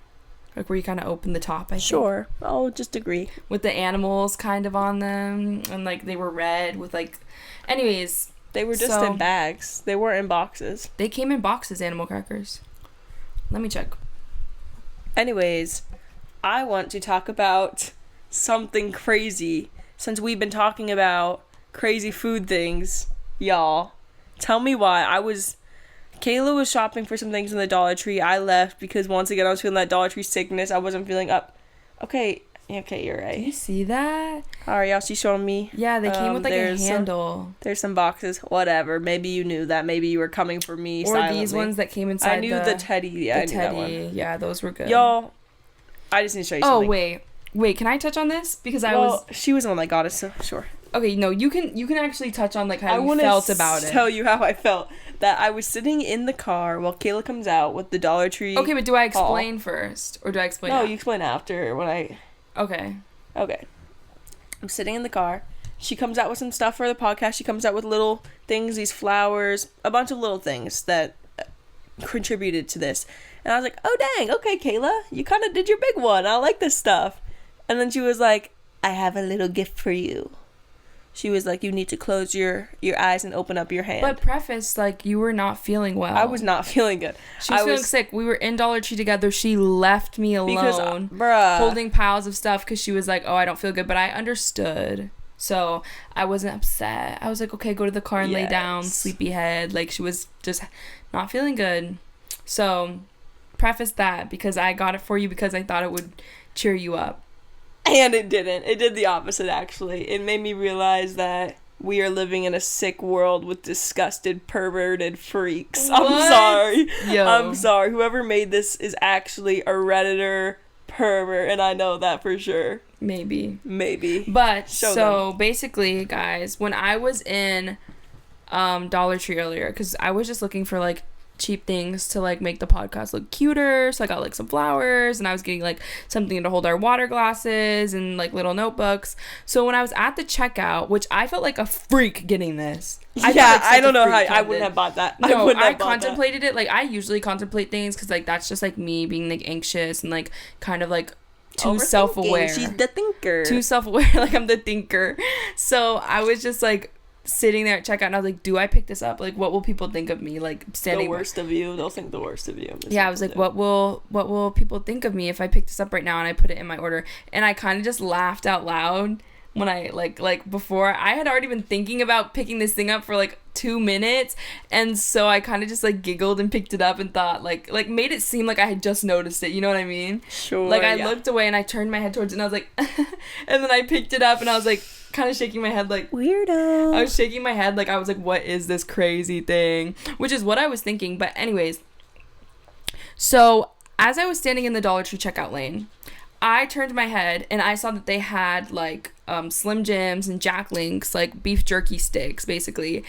like where you kind of open the top. I think. Sure, I'll just agree with the animals kind of on them, and like they were red with like, anyways. They were just in bags. They weren't in boxes. They came in boxes, animal crackers. Let me check. Anyways, I want to talk about something crazy. Since we've been talking about crazy food things, y'all, tell me why. Kayla was shopping for some things in the Dollar Tree. I left because once again I was feeling that Dollar Tree sickness. I wasn't feeling up. Okay, you're right. Do you see that? Alright, y'all, she's showing me. Yeah, they came with like a handle. There's some boxes. Whatever. Maybe you knew that. Maybe you were coming for me or silently. These ones that came inside. I knew the Teddy. Yeah, I knew that one. Yeah, those were good. Y'all, I just need to show you something. Oh, wait, can I touch on this? Because she was the one that got us, so sure. Okay, no, you can actually touch on like how you felt about it. I want to tell you how I felt. That I was sitting in the car while Kayla comes out with the Dollar Tree. Okay, but do I explain first, or do I explain? No, you explain after when I. Okay. I'm sitting in the car. She comes out with some stuff for the podcast. She comes out with little things, these flowers, a bunch of little things that contributed to this. And I was like, oh, dang, okay, Kayla, you kind of did your big one. I like this stuff. And then she was like, I have a little gift for you. She was like, you need to close your eyes and open up your hand. But preface, like, you were not feeling well. I was not feeling good. She was feeling sick. We were in Dollar Tree together. She left me alone, holding piles of stuff because she was like, oh, I don't feel good. But I understood. So I wasn't upset. I was like, okay, go to the car and lay down, sleepyhead. Like, she was just not feeling good. So preface that because I got it for you because I thought it would cheer you up. And it didn't. It did the opposite, actually. It made me realize that we are living in a sick world with disgusted, perverted freaks. What? I'm sorry. Yo. I'm sorry. Whoever made this is actually a Redditor pervert, and I know that for sure. Maybe. But, basically, guys, when I was in Dollar Tree earlier, because I was just looking for, like, cheap things to like make the podcast look cuter. So I got like some flowers, and I was getting like something to hold our water glasses and like little notebooks. So when I was at the checkout, which I felt like a freak getting this. I don't know how I wouldn't have bought that. No, I contemplated it. Like I usually contemplate things because like that's just like me being like anxious and like kind of like too self-aware. She's the thinker. Too self-aware. Like I'm the thinker. So I was just like sitting there at checkout, and I was like, do I pick this up? Like, what will people think of me? Like standing the worst of you. They'll think the worst of you. Yeah, I was like, what will people think of me if I pick this up right now and I put it in my order? And I kind of just laughed out loud when I like before I had already been thinking about picking this thing up for like 2 minutes, and so I kind of just like giggled and picked it up and thought like made it seem like I had just noticed it, you know what I mean? Sure. Like I looked away and I turned my head towards it and I was like and then I picked it up and I was like kind of shaking my head like weirdo. I was shaking my head like I was like, what is this crazy thing? Which is what I was thinking. But anyways, so as I was standing in the Dollar Tree checkout lane, I turned my head and I saw that they had like Slim Jims and Jack Links, like beef jerky sticks basically.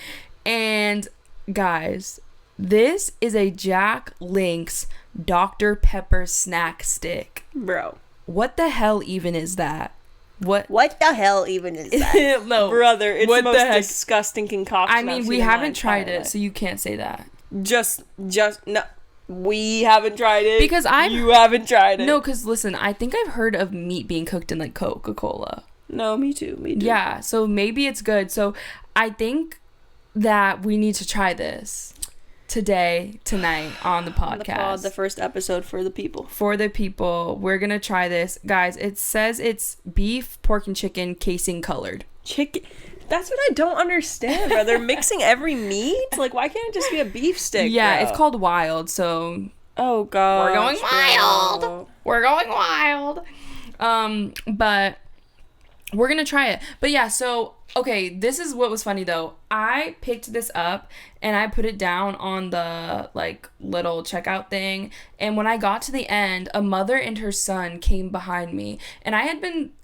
And guys, this is a Jack Links Dr. Pepper snack stick. Bro, what the hell even is that? What the hell even is that? No, brother, it's the most disgusting concoction. I mean, we haven't tried it, so you can't say that. Just no. We haven't tried it. Because you haven't tried it. No, because listen, I think I've heard of meat being cooked in like Coca-Cola. No, me too. Yeah, so maybe it's good. So I think that we need to try this tonight on the podcast. The first episode for the people. For the people. We're going to try this. Guys, it says it's beef, pork, and chicken casing colored. Chicken. That's what I don't understand, bro. They're mixing every meat? Like, why can't it just be a beef stick, Yeah, bro? It's called Wild, so... Oh, God. We're going wild. We're going wild. But we're going to try it. But yeah, so... Okay, this is what was funny, though. I picked this up, and I put it down on the, like, little checkout thing. And when I got to the end, a mother and her son came behind me. And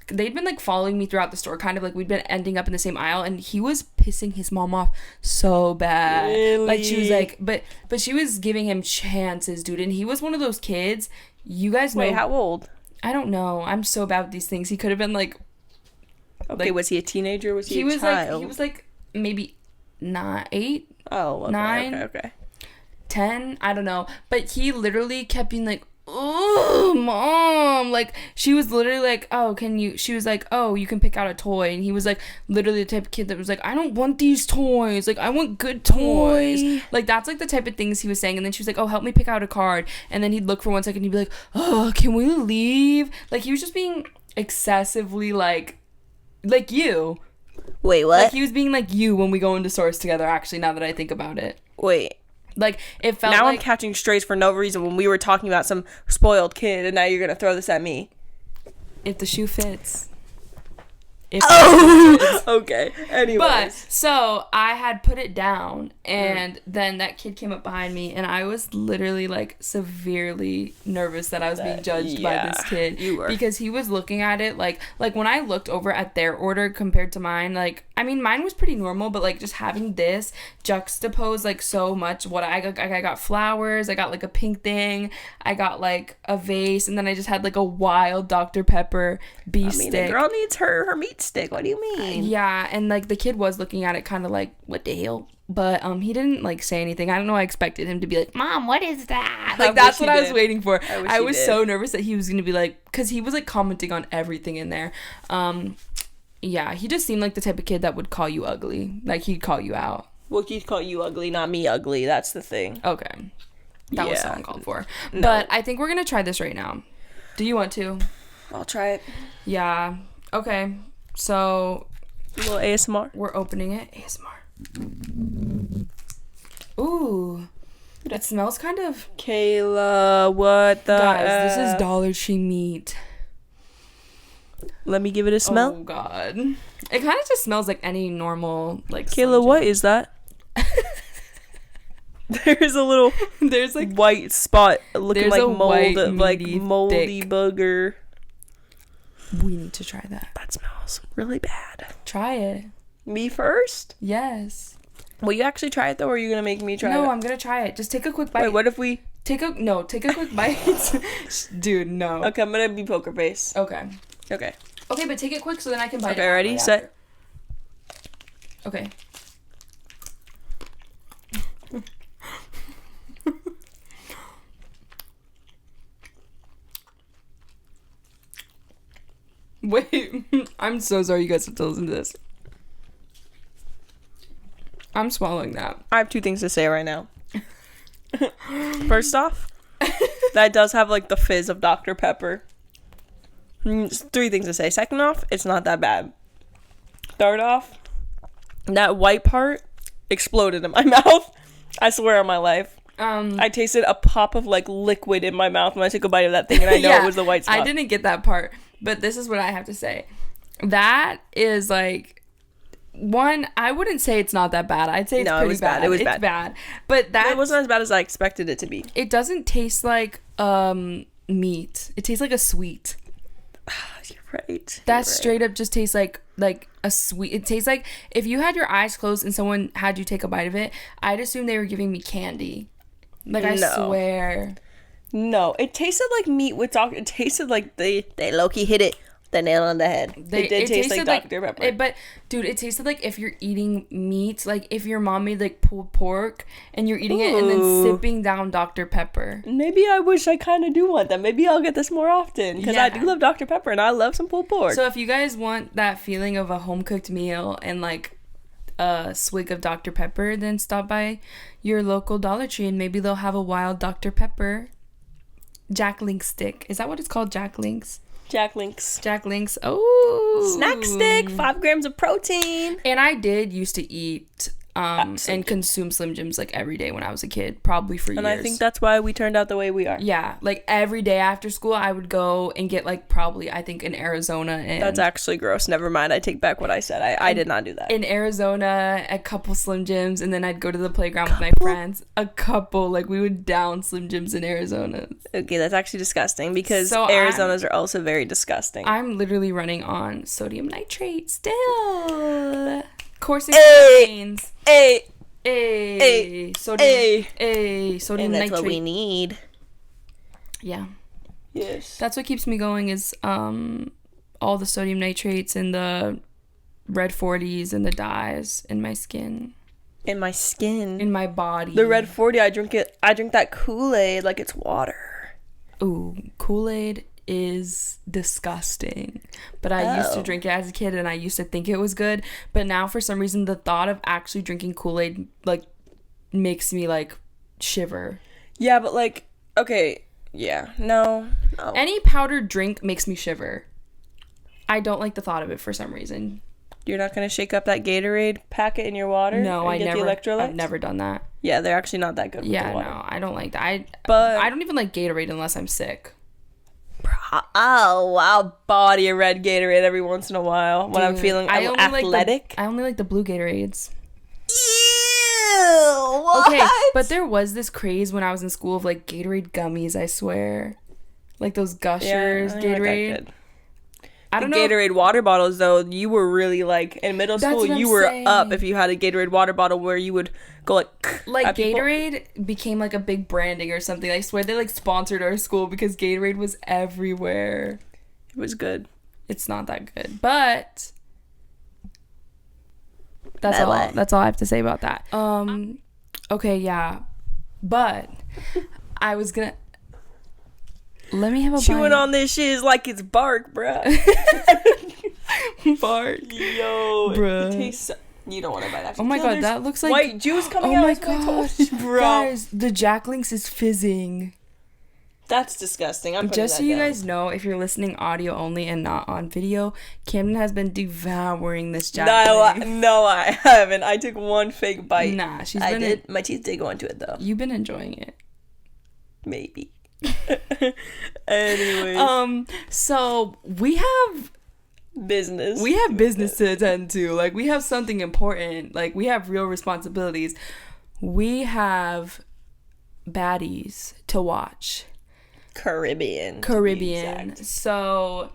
they'd been, like, following me throughout the store. Kind of, like, we'd been ending up in the same aisle. And he was pissing his mom off so bad. Really? Like, she was, like... But she was giving him chances, dude. And he was one of those kids. You guys know... Wait, how old? I don't know. I'm so bad with these things. He could have been, like... Okay, like, was he a teenager? Was he a child? He was like maybe 8. Oh, okay, 9. Okay. 10. I don't know. But he literally kept being like, "Oh, mom!" Like she was literally like, "Oh, can you?" She was like, "Oh, you can pick out a toy." And he was like, literally the type of kid that was like, "I don't want these toys. Like I want good toys." Like that's like the type of things he was saying. And then she was like, "Oh, help me pick out a card." And then he'd look for 1 second. He'd be like, "Oh, can we leave?" Like he was just being excessively like you. Wait, what? Like he was being like you when we go into stores together, actually, now that I think about it. Wait. Like it felt now like... I'm catching strays for no reason when we were talking about some spoiled kid and now you're gonna throw this at me. If the shoe fits. Okay. Anyways. But so I had put it down, and then that kid came up behind me, and I was literally like severely nervous that I was being judged by this kid. You were. Because he was looking at it like when I looked over at their order compared to mine, like I mean mine was pretty normal, but like just having this juxtaposed like so much. What I got flowers, I got like a pink thing, I got like a vase, and then I just had like a wild Dr. Pepper beef stick. The girl needs her meat stick. What do you mean? Yeah, and like the kid was looking at it kind of like, what the hell? But he didn't like say anything. I don't know. I expected him to be like, "Mom, what is that?" Like that's what I was waiting for. I was so nervous that he was gonna be like, because he was like commenting on everything in there. Yeah, he just seemed like the type of kid that would call you ugly. Like he'd call you out. Well, he'd call you ugly, not me ugly. That's the thing. Okay, that was so uncalled for. No. But I think we're gonna try this right now. Do you want to? I'll try it. Yeah. Okay. So, a little ASMR. We're opening it. ASMR. Ooh. It smells kind of... Kayla, what the... Guys, this is Dollar Tree meat. Let me give it a smell. Oh, God. It kind of just smells like any normal, like... Kayla, what is that? There's a little... There's, like... white spot looking like mold, white, like moldy thick booger. We need to try that. That smells really bad. Try it. Me first? Yes. Will you actually try it though, or are you gonna make me try it? No, I'm gonna try it. Just take a quick bite. Wait, what if we take a quick bite? Dude, no. Okay, I'm gonna be poker face. Okay, but take it quick so then I can bite it. Okay, ready, right set. Okay. Wait, I'm so sorry you guys have to listen to this. I'm swallowing that. I have 2 things to say right now. First off, that does have like the fizz of Dr. Pepper. 3 things to say. Second off, it's not that bad. Third off, that white part exploded in my mouth. I swear on my life. I tasted a pop of like liquid in my mouth when I took a bite of that thing, and I know it was the white spot. I didn't get that part, but this is what I have to say. That is like, one, I wouldn't say it's not that bad. I'd say it's pretty bad. It was bad. It's bad. But it wasn't as bad as I expected it to be. It doesn't taste like meat. It tastes like a sweet. You're right. That straight up just tastes like a sweet. It tastes like if you had your eyes closed and someone had you take a bite of it, I'd assume they were giving me candy. Like, I swear. No, it tasted like meat with it tasted like they low-key hit it the nail on the head. It did taste like Dr. Pepper. But dude, it tasted like if you're eating meat, like if your mom made like pulled pork and you're eating it and then sipping down Dr. Pepper. Maybe I wish I kind of do want that. Maybe I'll get this more often, because I do love Dr. Pepper and I love some pulled pork. So if you guys want that feeling of a home cooked meal and like a swig of Dr. Pepper, then stop by your local Dollar Tree and maybe they'll have a wild Dr. Pepper Jack Link stick. Is that what it's called? Jack Links? Jack Links. Oh, snack stick, 5 grams of protein. And I did used to eat and consume Slim Jims like every day when I was a kid, probably for years. And I think that's why we turned out the way we are. Yeah, like every day after school I would go and get like probably I think in Arizona. And that's actually gross. Never mind, I take back what I said. I did not do that. In Arizona, a couple Slim Jims, and then I'd go to the playground with my friends. A couple, like we would down Slim Jims in Arizona. Okay, that's actually disgusting, because Arizonas are also very disgusting. I'm literally running on sodium nitrate still. Coursing veins. Sodium and that's nitrate. what we need. Yeah. Yes. That's what keeps me going is all the sodium nitrates and the red 40s and the dyes in my skin. In my skin. In my body. The red 40, I drink that Kool-Aid like it's water. Ooh, Kool-Aid is disgusting. But I used to drink it as a kid and I used to think it was good. But now for some reason the thought of actually drinking Kool-Aid like makes me like shiver. Yeah, but like, okay, yeah, no. Any powdered drink makes me shiver. I don't like the thought of it for some reason. You're not gonna shake up that Gatorade packet in your water? No, I've never done that. Yeah, they're actually not that good with the water. No, I don't like that. But I don't even like Gatorade unless I'm sick. Oh, I'll body a red Gatorade every once in a while when I'm feeling athletic. I only like the blue Gatorades. Ew, what? Okay, but there was this craze when I was in school of like Gatorade gummies, I swear. Like those Gushers Gatorade. I don't know. Gatorade water bottles, though, you were really like in middle school. You were up if you had a Gatorade water bottle where you would go like Gatorade became like a big branding or something. I swear they like sponsored our school because Gatorade was everywhere. It was good. It's not that good, but that's all I have to say about that. Okay, yeah, but I was gonna. Let me have a chewing on this shit is like it's bark, bruh. Bark. Yo, bruh. It tastes. You don't want to bite that. Oh my god, that looks like white juice coming out. Oh my gosh, bro. Guys, the Jack Links is fizzing. That's disgusting. Just so you guys know, if you're listening audio only and not on video, Camden has been devouring this Jack Link. No, I haven't. I took one fake bite. Nah, My teeth did go into it though. You've been enjoying it. Maybe. Anyways, so we have business to attend to. Like, we have something important. Like, we have real responsibilities. We have baddies to watch. Caribbean. So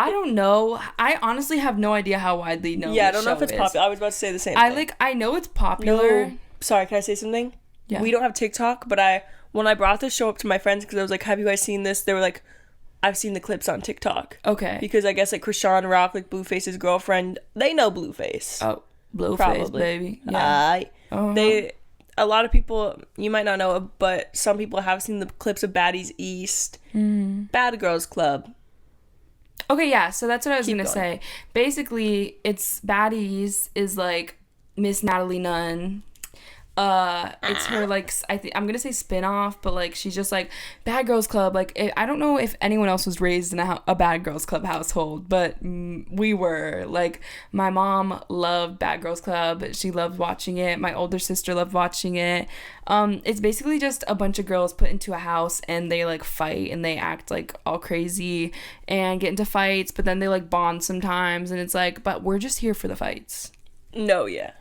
I don't know. I honestly have no idea how widely known. Yeah, I don't know if it's popular. I was about to say the same thing. I know it's popular. No, sorry, can I say something? Yeah. We don't have TikTok, but when I brought this show up to my friends, because I was like, have you guys seen this? They were like, I've seen the clips on TikTok. Okay. Because I guess like Krishan Rock, like Blueface's girlfriend, they know Blueface. Oh, Blueface, baby. Yeah. A lot of people, you might not know it, but some people have seen the clips of Baddies East, Bad Girls Club. Okay, yeah, so that's what I was going to say. Basically, it's Baddies is, like, Miss Natalie Nunn. It's her, like, I'm going to say spin-off, but, like, she's just, like, Bad Girls Club. Like, I don't know if anyone else was raised in a Bad Girls Club household, but we were. Like, my mom loved Bad Girls Club. She loved watching it. My older sister loved watching it. It's basically just a bunch of girls put into a house and they, like, fight and they act, like, all crazy and get into fights, but then they, like, bond sometimes, and it's like, but we're just here for the fights. No, yeah.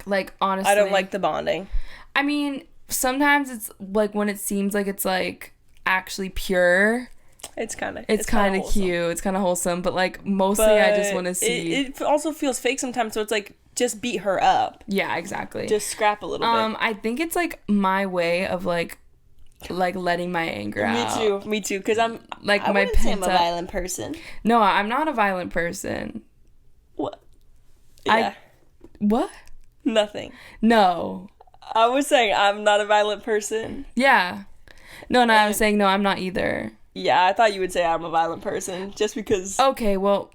Like, honestly, I don't like the bonding. I mean, sometimes it's like when it seems like it's like actually pure. It's kind of cute. It's kind of wholesome, but like mostly I just want to see. It also feels fake sometimes, so it's like just beat her up. Yeah, exactly. Just scrap a little bit. I think it's like my way of like letting my anger out. Me too. Because I'm like I my wouldn't say I'm a violent person. No, I'm not a violent person. What? Yeah. What? Nothing. No. I was saying I'm not a violent person. Yeah. No, I was saying no, I'm not either. Yeah, I thought you would say I'm a violent person just because. Okay, well,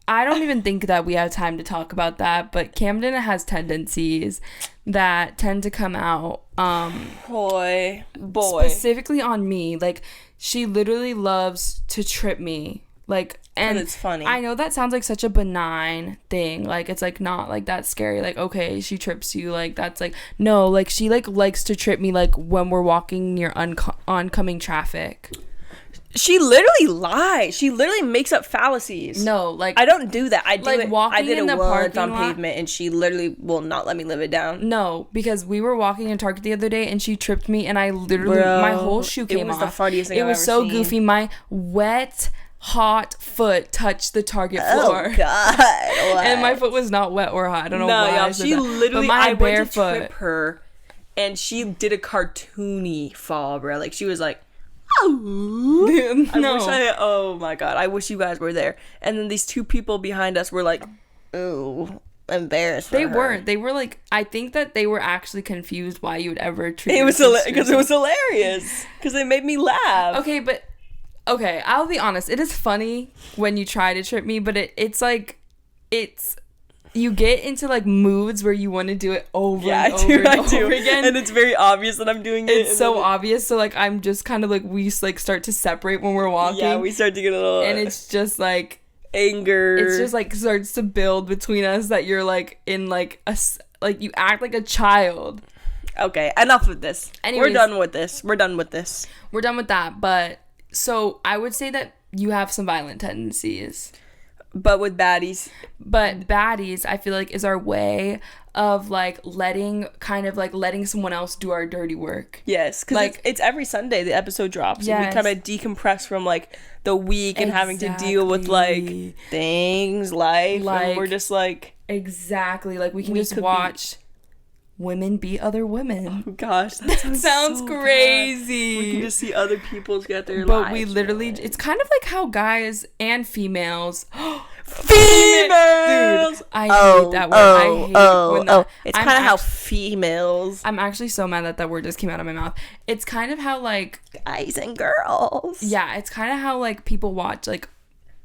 I don't even think that we have time to talk about that, but Camden has tendencies that tend to come out. Boy. Specifically on me. Like, she literally loves to trip me. Like, and it's funny. I know that sounds like such a benign thing. Like, it's like not like that scary. Like, okay, she trips you. Like, that's like, no, like she like likes to trip me like when we're walking near oncoming traffic. She literally lies. She literally makes up fallacies. No, like I don't do that. I do like it. Walking I did in it the once on lot. pavement, and she literally will not let me live it down. No, because we were walking in Target the other day, and she tripped me, and I literally my whole shoe came off. It was the funniest thing I've ever seen. It was so goofy. My wet, hot foot touched the Target floor. Oh God! What? And my foot was not wet or hot. I don't know why. No, y'all. She literally. I went to trip foot. her, and she did a cartoony fall, bro. Like she was like. Oh my God, I wish you guys were there. And then these two people behind us were like, ooh, embarrassed. They weren't. They were like, I think that they were actually confused why you would ever treat it was because it was hilarious because it made me laugh. Okay, I'll be honest, it is funny when you try to trip me, but it's like you get into like moods where you want to do it over and over again, and it's very obvious that I'm doing it. It's so obvious, so like I'm just kind of like we like start to separate when we're walking. Yeah, we start to get a little, and it's just like anger. It's just like starts to build between us that you're like in like a like you act like a child. Okay, enough with this. Anyways, we're done with this. We're done with that. But so I would say that you have some violent tendencies. But with baddies. But baddies, I feel like, is our way of, like, letting someone else do our dirty work. Yes, because like, it's every Sunday the episode drops. Yes. And we kind of decompress from, like, the week and having to deal with, like, things, life. And we're just, like... Exactly. Like, we can just watch... women beat other women. Oh gosh, that sounds so crazy. Bad. We can just see other people get their lives. But we literally, it's kind of like how guys and females, females. Dude, I hate that word. It's kind of how females. I'm actually so mad that word just came out of my mouth. It's kind of how like guys and girls. Yeah, it's kind of how like people watch like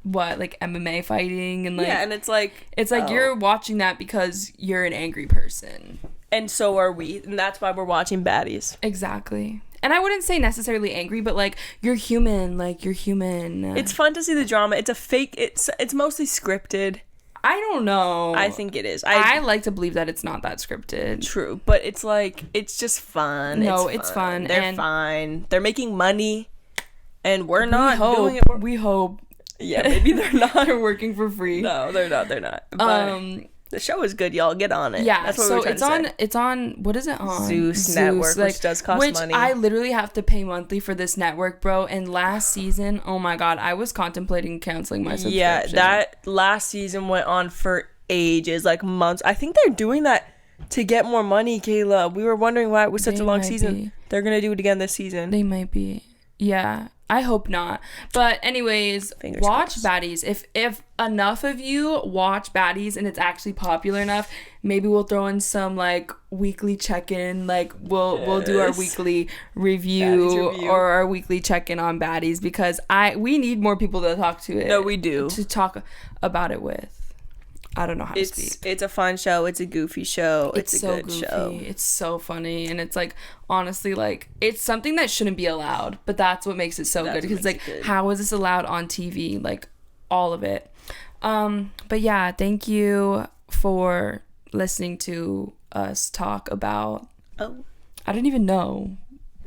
MMA fighting and like and it's like you're watching that because you're an angry person. And so are we, and that's why we're watching baddies. Exactly. And I wouldn't say necessarily angry, but like you're human. It's fun to see the drama. It's a fake. It's mostly scripted. I don't know. I think it is. I like to believe that it's not that scripted. True, but it's like it's just fun. No, it's fun. They're fine. They're making money, and we're not doing it. We hope. Yeah, maybe they're not. They're working for free. No, they're not. But The show is good, y'all. Get on it. Yeah, that's what so we're trying to say. it's on. What is it on? Zeus Network, which does cost money. I literally have to pay monthly for this network, bro. And last season, oh my god, I was contemplating canceling my subscription. Yeah, that last season went on for ages, like months. I think they're doing that to get more money, Kayla. We were wondering why it was such a long season. They're gonna do it again this season. They might be. Yeah, I hope not. But anyways, watch Baddies. If enough of you watch Baddies and it's actually popular enough, maybe we'll throw in some like weekly check-in. Like we'll do our weekly review or our weekly check-in on Baddies, because we need more people to talk to it. No, we do. To talk about it with. I don't know how to speak. It's a fun show. It's a goofy show. It's a so good goofy. Show. It's so funny. And it's like, honestly, like, it's something that shouldn't be allowed. But that's what makes it so good. Because, like, how is this allowed on TV? Like, all of it. But yeah, thank you for listening to us talk about... Oh. I don't even know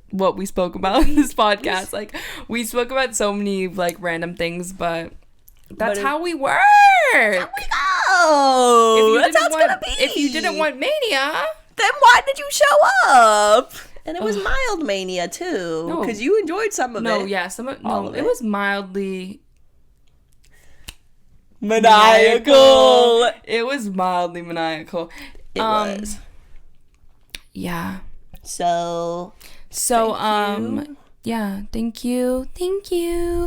what we spoke about in this podcast. Like, we spoke about so many, like, random things, but... That's how we work. That's how we go. That's how it's gonna be. If you didn't want mania, then why did you show up? And it was mild mania too, because you enjoyed some of it. No, yeah, it was mildly maniacal. It was mildly maniacal. It was. Yeah. So yeah, thank you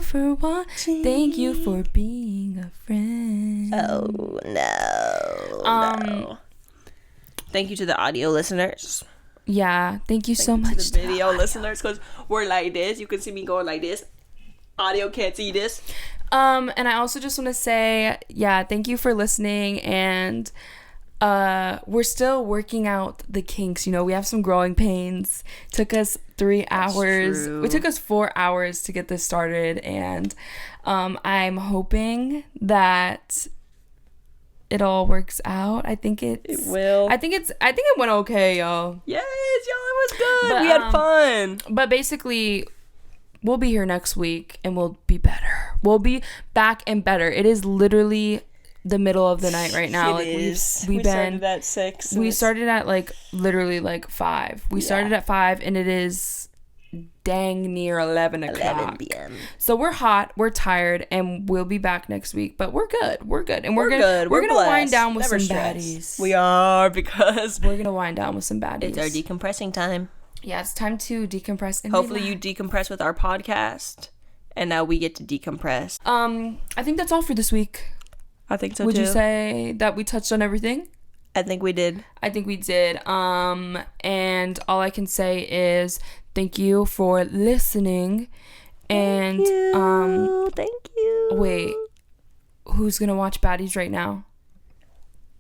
for watching. Thank you for being a friend. Oh no. Thank you to the audio listeners. Yeah, thank you so much to the video listeners, because we're like this. You can see me going like this. Audio can't see this. And I also just want to say, yeah, thank you for listening, and we're still working out the kinks. You know, we have some growing pains. Took us 3 hours. It took us 4 hours to get this started, and I'm hoping that it all works out. I think it will. I think it went okay, y'all. Yes, y'all, it was good. But, we had fun. But basically, we'll be here next week, and we'll be better. We'll be back and better. It is literally the middle of the night right now. We started at 6. We started at like literally like 5. We started at 5, and it is dang near 11 o'clock. 11 p.m. So we're hot, we're tired, and we'll be back next week. But we're good, and we're gonna wind down with some baddies. We are, because we're gonna wind down with some baddies. It's our decompressing time. Yeah, it's time to decompress. And hopefully you decompress with our podcast, and now we get to decompress. I think that's all for this week. I think so, Would you say that we touched on everything? I think we did. And all I can say is thank you for listening. And thank you. Wait, who's gonna watch Baddies right now?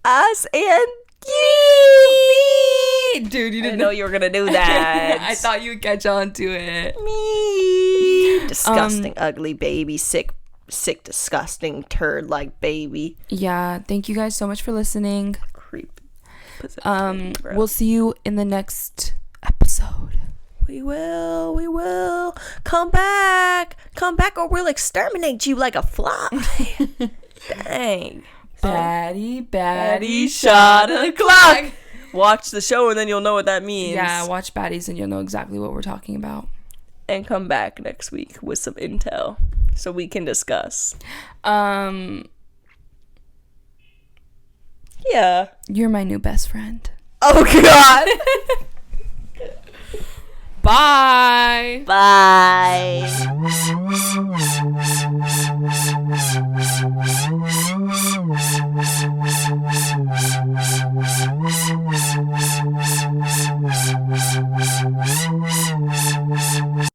Us and you. Dude, you didn't know you were gonna do that. I thought you would catch on to it. Me. Disgusting, ugly baby, sick, disgusting turd like baby. Yeah, thank you guys so much for listening. Creep. We'll see you in the next episode. We will. Come back, or we'll exterminate you like a fly. Dang. Baddie shot o'clock. Watch the show and then you'll know what that means. Yeah, watch Baddies and you'll know exactly what we're talking about. And come back next week with some intel so we can discuss. Yeah. You're my new best friend. Oh, God. Bye. Bye.